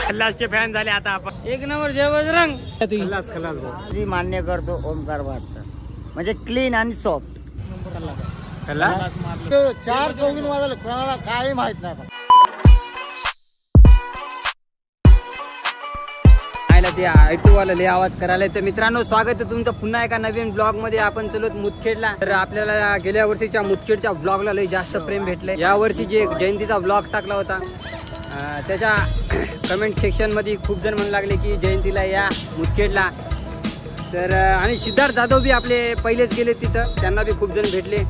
खल्लासचे fan झाले आता आपण. एक नंबर जय बजरंग. खल्लास खल्लास भाऊ. मी मान्य करतो ओमकार वाटतं म्हणजे क्लीन आणि सॉफ्ट. चार चौघीन वाजले कोणाला काही माहित नाही. ते ऑटो वाला लय आवाज करायला. तर मित्रांनो स्वागत आहे तुमचं पुन्हा एका नवीन ब्लॉग मध्ये. आपण चलत मुदखेडला. तर आपल्याला गेल्या वर्षीच्या मुदखेडच्या ब्लॉगला लय जास्त प्रेम भेटलंय. या वर्षी जे जयंतीचा ब्लॉग टाकला होता त्याच्या कमेंट सेक्शन मध्ये खूप जण म्हणू लागले की जयंतीला या मुदखेडला. तर आणि सिद्धार्थ जाधव बी आपले पहिलेच गेले तिथं. त्यांना बी खूप जण भेटले,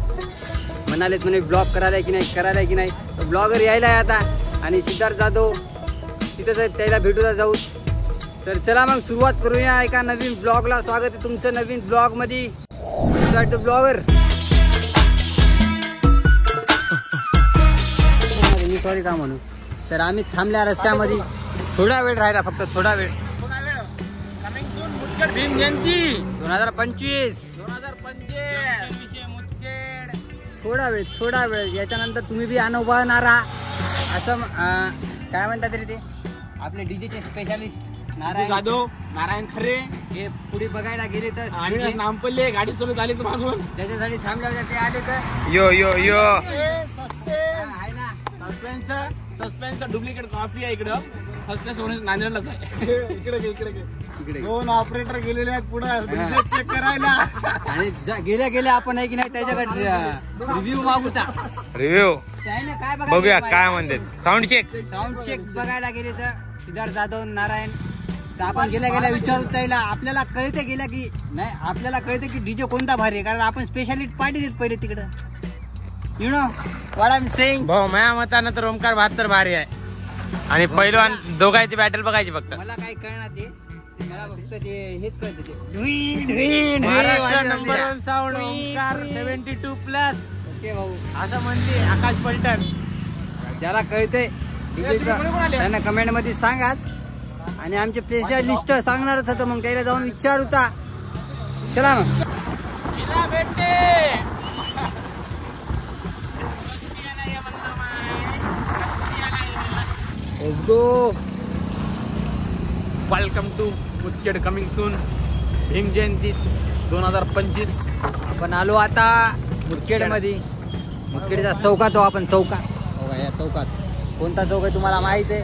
म्हणालेत म्हणे ब्लॉग करायला की नाही करायला की नाही. ब्लॉगर यायला आहे आता आणि सिद्धार्थ जाधव तिथंच त्याला भेटूला जाऊ. तर चला मग सुरुवात करूया एका नवीन ब्लॉगला. स्वागत आहे तुमचं नवीन ब्लॉग मध्ये. ब्लॉगर मी सॉरी का म्हणू. तर आम्ही थांबल्या रस्त्यामध्ये. थोडा वेळ राहिला, फक्त थोडा वेळ. भीम जयंती 2025 थोडा वेळ याच्यानंतर तुम्ही बी अनुभवणारा असं काय म्हणतात तरी ते आपले डीजेचे स्पेशालिस्ट नारायण जाधव, नारायण खरे हे पुढे बघायला गेले तर आणि नाम पडले. गाडी चालू आली तर मागून त्याच्यासाठी थांबल्या होत्या ते आले तर यो यो यो आहे ना. सस्पेन्सचा डुप्लिकेट कॉफी आहे इकडं. सस्पेन्स होण्यास नांदेडलाच आहे. इकडे दोन ऑपरेटर गेलेले आहेत पुढे चेक करायला. आणि गेल्या गेल्या आपण आहे की नाही त्याच्याकडे रिव्ह्यू मागूता. रिव्ह्यू काय बघूया काय म्हणते. साऊंड चेक बघायला गेले तर सिद्धार्थ जाधव, नारायण. तर आपण गेल्या गेल्या विचारू त्याला. आपल्याला कळते गेल्या की नाही, आपल्याला कळते की डीजे कोणता भारी आहे, कारण आपण स्पेशालिटी पार्टी देत पहिले तिकडं. You know what I am saying. भाऊ माझ्या मतानं तर ओमकार 72 भारी आहे. आणि पहिलवान दोघांची बॅटल बघायची फक्त. मला काही कळणार ते, मला फक्त ते हेच कळतं ते Maharashtra number 1 sound Omkar 72+. Okay भाऊ असं म्हणते आकाश पलटण. ज्याला कळतंय त्यांना कमेंट मध्ये सांगाच. आणि आमचे स्पेशलिस्ट सांगणारच होतं, मग त्याला जाऊन विचार होता. चला मग let's go. Welcome to Mudkhed coming soon. Bhim Jayanti 2025. आपण आलो आता मुदखेड मध्ये. मुदखेडच्या चौकात हो आपण. चौकात या चौकात कोणता चौक आहे तुम्हाला माहित आहे.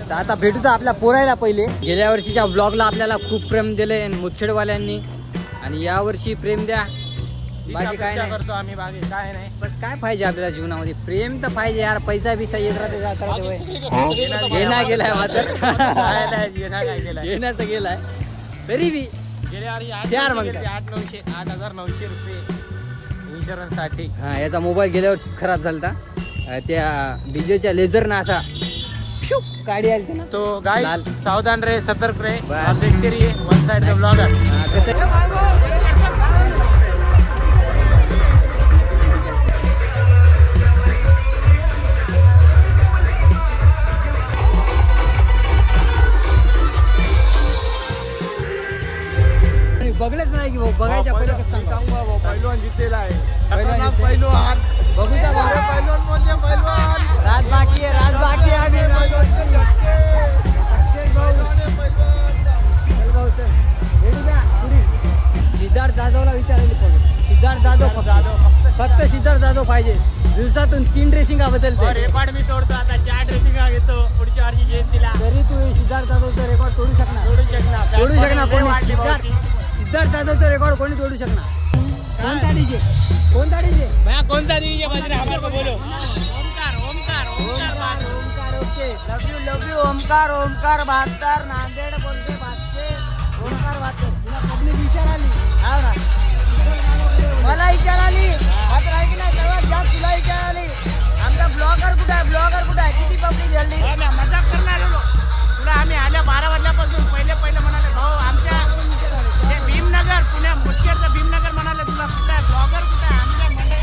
तर आता भेटू तर आपल्या पोरायला पहिले. गेल्या वर्षीच्या ब्लॉगला आपल्याला खूप प्रेम दिले मुदखेडवाल्यांनी, आणि या वर्षी प्रेम द्या. बाकी काय नाही करतो आम्ही, बाकी काय नाही. बस काय पाहिजे आपल्याला जीवनामध्ये. प्रेम तर पाहिजे यार. पैसा बिसा येत राहते. घेणा गेलाय मात्र घेण्याचं गेलाय तरी बी यार मग 8,900 रुपये इन्शुरन्स साठी. हा याचा मोबाईल गेल्या वर्षीच खराब झाला. त्या डीजेच्या लेझर ना असा गाडी आली ना तो गाय. सावधान रे, सतर्क रे. One side blogger. बघलंच नाही की भाऊ. बघायच्या पहिले पहिलवान जिंकलेला आहे. पहिलवान बघू का पहिलवान राज बाकी आहे. सिद्धार्थ जाधवला विचारायला पाहिजे. सिद्धार्थ जाधव फक्त सिद्धार्थ जाधव पाहिजे. दिवसातून 3 ड्रेसिंगा बदलते. रेकॉर्ड मी तोडतो आता. 4 ड्रेसिंगा घेतो पुढच्या वर्षी जयंतीला. तरी तू सिद्धार्थ जाधवचा रेकॉर्ड तोडू शकणार कोणी. सिद्धार्थ जाधवचा रेकॉर्ड कोणी तोडू शकणार. कोणता डीजे भैया कोणता डीजे बज रहा है हमारे को बोलो. Omkar okay. Love you Omkar 72 Nanded बोलते बातचे. ओमकार बातचे तुला पब्लिक विचार आली. मला विचार आली मात्र आहे की नाही. तेव्हा जास्त तुला विचार आली. आमचा ब्लॉगर कुठे आहे किती पब्लिक झाली. मजाक करणार तुला. आम्ही आल्या 12 वाजल्यापासून पहिले म्हणाले भाऊ आमच्या भीमनगर, पुण्या मुदखेडचं भीमनगर म्हणाले तुला कुठे आहे ब्लॉगर कुठे आहे. आमच्या मंडळाचं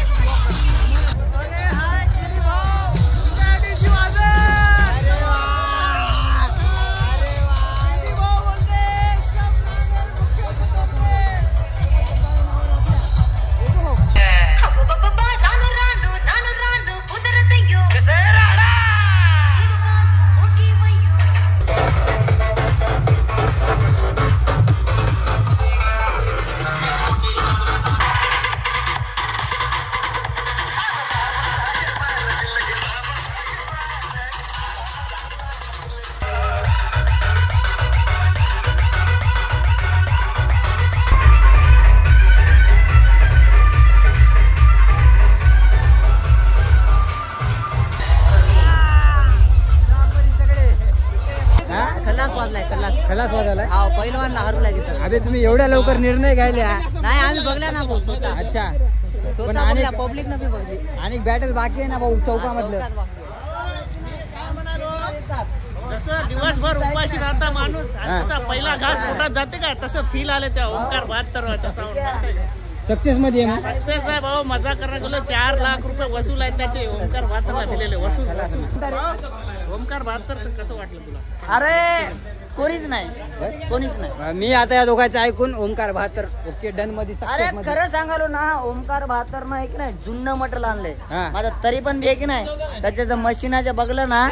अरे तुम्ही एवढ्या लवकर निर्णय घ्यायला. नाही आम्ही बघल्या ना भाऊ स्वतः अच्छा पण स्वतः आणि पब्लिक न बी बघली. आणि बॅटल बाकी आहे ना भाऊ चौकामधलं. जसं दिवसभर उपाशी राहता माणूस आणि तसा पहिला घास पोटात जाते काय तसं फील आले त्या ओंकार 72 तसा सक्सेस मध्ये आहे मग. सक्सेस आहे भाऊ. मजा करणं गेलो 4 लाख रुपये वसूल आहेत त्याचे ओंकार 72 दिलेले वसूल. ओंकार 72 कसं वाटलं तुला? अरे कोणीच नाही. मी आता या दोघांचं ऐकून ओमकार 72 ओके डन मध्ये अरे सक्सेस मध्ये. खरं सांगालो ना ओमकार 72 ना की नाही जुन्न मटेरियल आणलंय हा. माझा तरी पण बी की नाही त्याच्या मशीनाच्या बघलं ना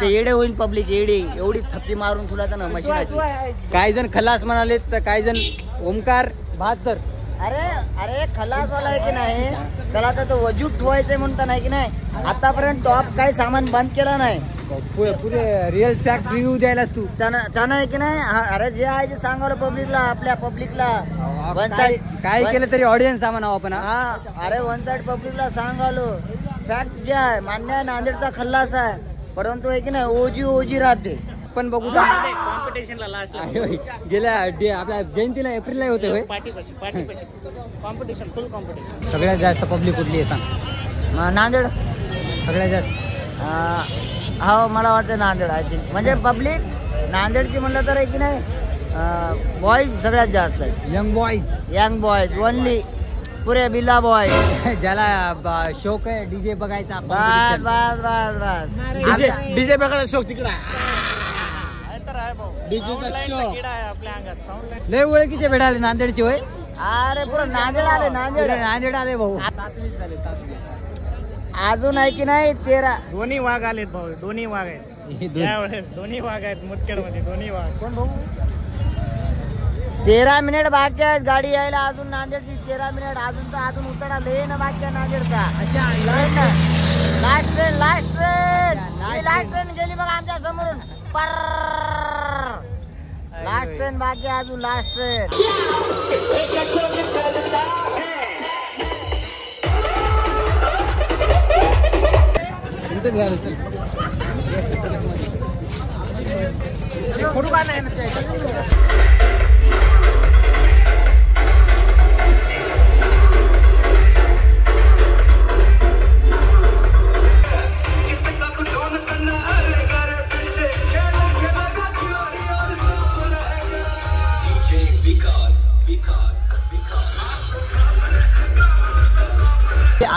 ते येडे होईल पब्लिक येडे एवढी थप्पी मारून तुला ना मशीनाची. काही जण खलास म्हणाले तर काही जण ओमकार 72. अरे खलासवाला आहे की नाही त्याला तर तो वजूद ठेवायचंय म्हणता नाही की नाही आतापर्यंत टॉप काही सामान बंद केलं नाही. पुरे रिअल फॅक्ट रिव्ह्यू द्यायलास तू. त्यानं आहे की नाही अरे जे आहे ते सांगावलं पब्लिकला आपल्या पब्लिकला वन काय साइड केलं तरी ऑडियन्स सामान आपण. हा अरे वन साइड पब्लिकला सांगालो फॅक्ट जे आहे मान्य आहे नांदेडचा खल्लास आहे परंतु आहे की नाही ओजी राहते. पण बघू कॉम्पिटिशनला लास्ट गेल्या आपल्या जयंतीला एप्रिलला होते होय. पार्टी कॉम्पिटिशन फुल कॉम्पिटिशन. सगळ्यात जास्त पब्लिक कुठली आहे सांग. नांदेड सगळ्यात जास्त हो मला वाटतं नांदेड आय थिंक म्हणजे पब्लिक नांदेडची म्हणलं तर आहे की नाही बॉईज सगळ्यात जास्त आहे. यंग बॉईज ओनली पुरे बिल्ला बॉय ज्याला शौक आहे डीजे बघायचा. बस बस बस बस डीजे बघायला शोक तिकडे डीजेचा शो आपल्या अंगात साऊंड लय ओळखीचे भेटाले नांदेडचे होय. अरे पुरं नांदेड आले नांदेड आले भाऊ. अजून आहे की नाही 13 दोन्ही वाघ आलेत भाऊ. दोन्ही वाघ आहेत यावेळेस. दोन्ही वाघ आहेत मुदखेड मध्ये. दोन्ही वाघ कोण भाऊ 13 मिनिट बाकी आहेत गाडी यायला अजून नांदेडची 13 मिनिट अजून उतरा लय ना बाकी आहे नांदेडचा. लास्ट ट्रेन गेली बघा आमच्या समोरून लास्ट ट्रेन बाकी आहे अजून लास्ट ट्रेन. फोटो काढला आहे ना.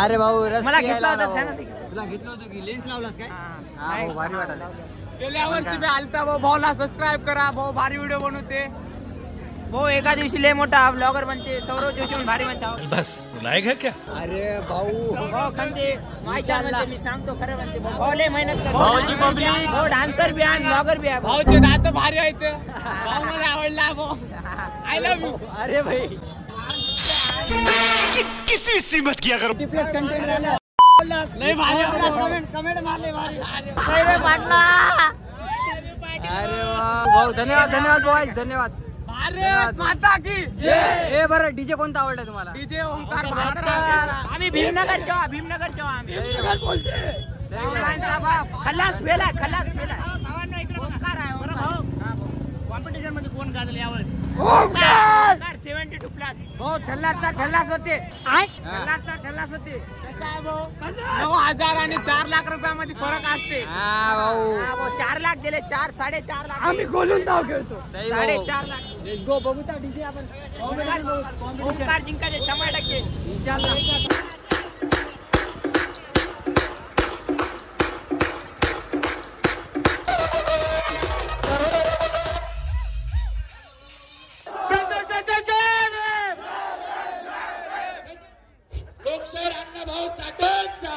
अरे भाऊ मला घेतला होता तुला घेतलं होतं की लेन्स लावलास काय? भाऊ भारी वाटायला. गेल्या वर्षी मी आलता भाऊ. भाऊला सबस्क्राईब करा. भाऊ भारी व्हिडिओ बनवते. भाऊ एका दिवशी लय मोठा ब्लॉगर बनते. सौरव जोशी म्हणून भारी म्हणता. बस बुलाएगा क्या? अरे भाऊ भाऊ खंदे मायच्या म्हणते मी सांगतो खरं म्हणते. भाऊ लय मेहनत करतो. भाऊ डान्सर बी आहे ब्लॉगर बी आहे. भाऊचे दात भारी आहेत. भाऊ मला आवडला भाऊ. I love you. अरे भाई किसी सीमत किया करो. प्लस कंटेंट झालं. लय भारी कमेंट मारले भारी. अरे भाऊ धन्यवाद भाऊ धन्यवाद. भारत माता की ए बरं डीजे कोणता आवडला तुम्हाला? डीजे ओंकार 72. आम्ही भीमनगरच्या आम्ही खल्लास फेला ओंकार आहे. कॉम्पिटिशन मध्ये कोण गाजल यावेळेस? ओंकार 72 प्लस. भाऊ ठल्लास होते. ठल्लास होते. कसं आहे भाऊ 9,000 आणि 4 लाख रुपयामध्ये फरक असते. हा भाऊ 4 लाख गेले. 4-4.5 लाख आम्ही खोलून धाव खेळतो. 4.5 लाख. Let's go. बघू तर डीजे आपण. ओंकार जिंकायचे 100% इंशाल्लाह. लोकशाहीर अण्णाभाऊ साठेंचा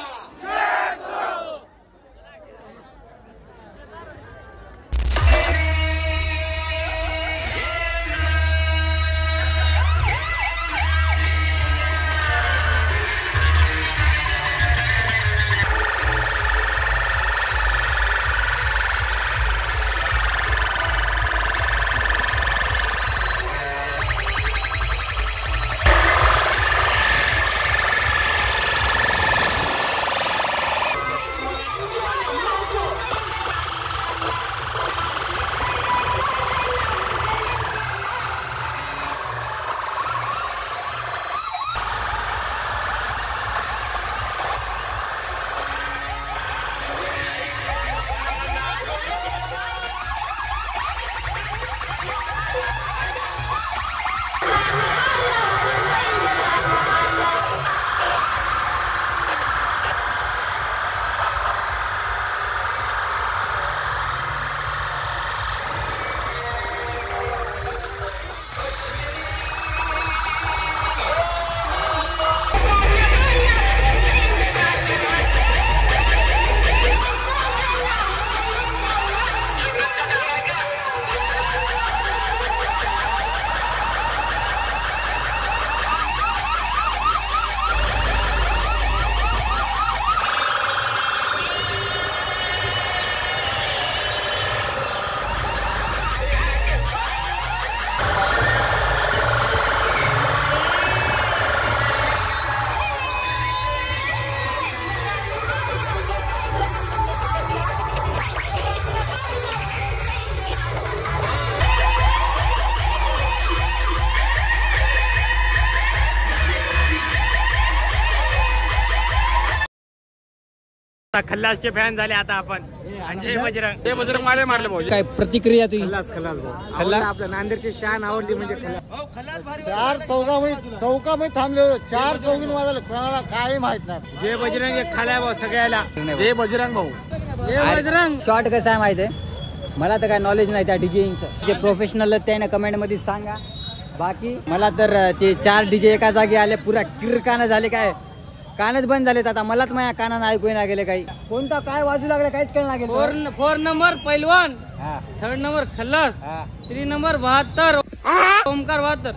खल्लासचे फॅन झाले आता आपण. आणि जय बजरंग माले मारले भाऊ. काय प्रतिक्रिया तुझी? खल्लास आपल्या नांदेडची शान आवडली म्हणजे चार चौकामध्ये थांबले, चार चौकीन वाजले, कोणाला काही माहित नाही. जय बजरंग एक खाल्या भाऊ सगळ्याला. जय बजरंग भाऊ. जय बजरंग. शॉर्ट कसं आहे माहिती आहे मला तर काय नॉलेज नाही त्या डीजेचं. जे प्रोफेशनल त्याने कमेंट मध्ये सांगा. बाकी मला तर ते 4 डीजे एका जागी आले, पुरा किरकाना झाले, काय कानच बंद झालेत आता. मलाच माझ्या कानानं ऐकू ना गेले काही. कोणता काय वाजू लागला काहीच कळणार गेलं. 4 नंबर पैलवान, 3rd नंबर खल्लास, 3 नंबर 72 ओमकार 72,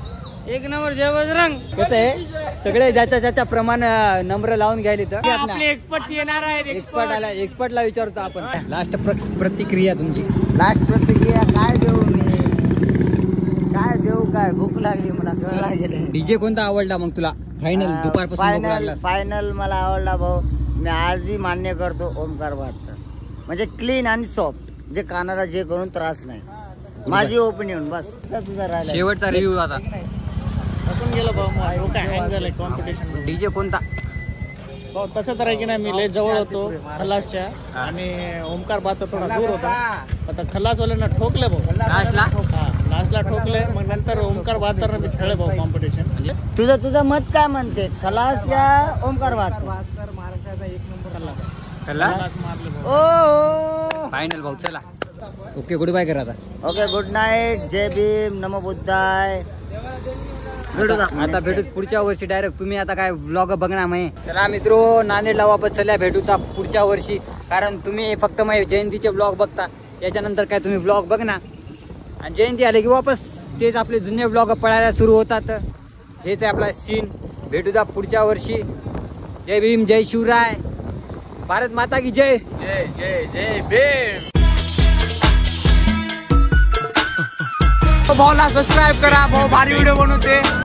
1 नंबर जय बजरंग. कसं आहे सगळे ज्याच्या प्रमाणे नंबर लावून घ्यायले तर आपले एक्सपर्ट येणार आहेत. एक्सपर्टला विचारतो आपण. लास्ट प्रतिक्रिया तुमची. लास्ट प्रतिक्रिया काय देऊ मी, काय देऊ, काय भूक लागली मला, कळला गेलं. डीजे कोणता आवडला मग तुला? फायनल दुपारपासून बघू लागला. फायनल मला आवडला भाऊ. मी आज बी मान्य करतो ओमकार 72. म्हणजे क्लीन आणि सॉफ्ट, जे कानाला जे करून त्रास नाही. माझी ओपिनियन बस. तुझा राहिला शेवटचा रिव्ह्यू आता. गेलो भाऊ, काय हँग झालंय कॉम्पिटिशन. डीजे कोणता? तसं तर आहे की नाही, मी लय जवळ होतो खल्लासच्या आणि ओमकार 72 थोडा दूर होता. आता खल्लासवाल्यांना ठोकले भाऊ. लास्टला ठोकले, मग नंतर ओमकार 72 मी खेळले भाऊ कॉम्पिटिशन. तुझं मत काय म्हणते, खलास या ओमकार 72? महाराष्ट्राचा 1 नंबर खल्लास मारले भाऊ. फायनल भाऊ. चला ओके, गुड बाय करा आता. ओके, गुड नाईट, जय भीम, नमो बुद्धाय. आता भेटू पुढच्या वर्षी डायरेक्ट. तुम्ही आता काय व्लॉग बघणार नाही. चला मित्रो, नांदेडला वापस चला, भेटू पुढच्या वर्षी. कारण तुम्ही फक्त माझे जयंतीचे व्लॉग बघता, याच्यानंतर काय तुम्ही व्लॉग बघणार. आणि जयंती आले की वापस तेच आपले जुने व्लॉग पळायला सुरू होतात. हेच आहे आपला सीन. भेटू पुढच्या वर्षी. जय भीम, जय शिवराय, भारत माता की जय. जय जय जय भीम. भाऊला सबस्क्राईब करा भाऊ, भारी व्हिडिओ बनवते.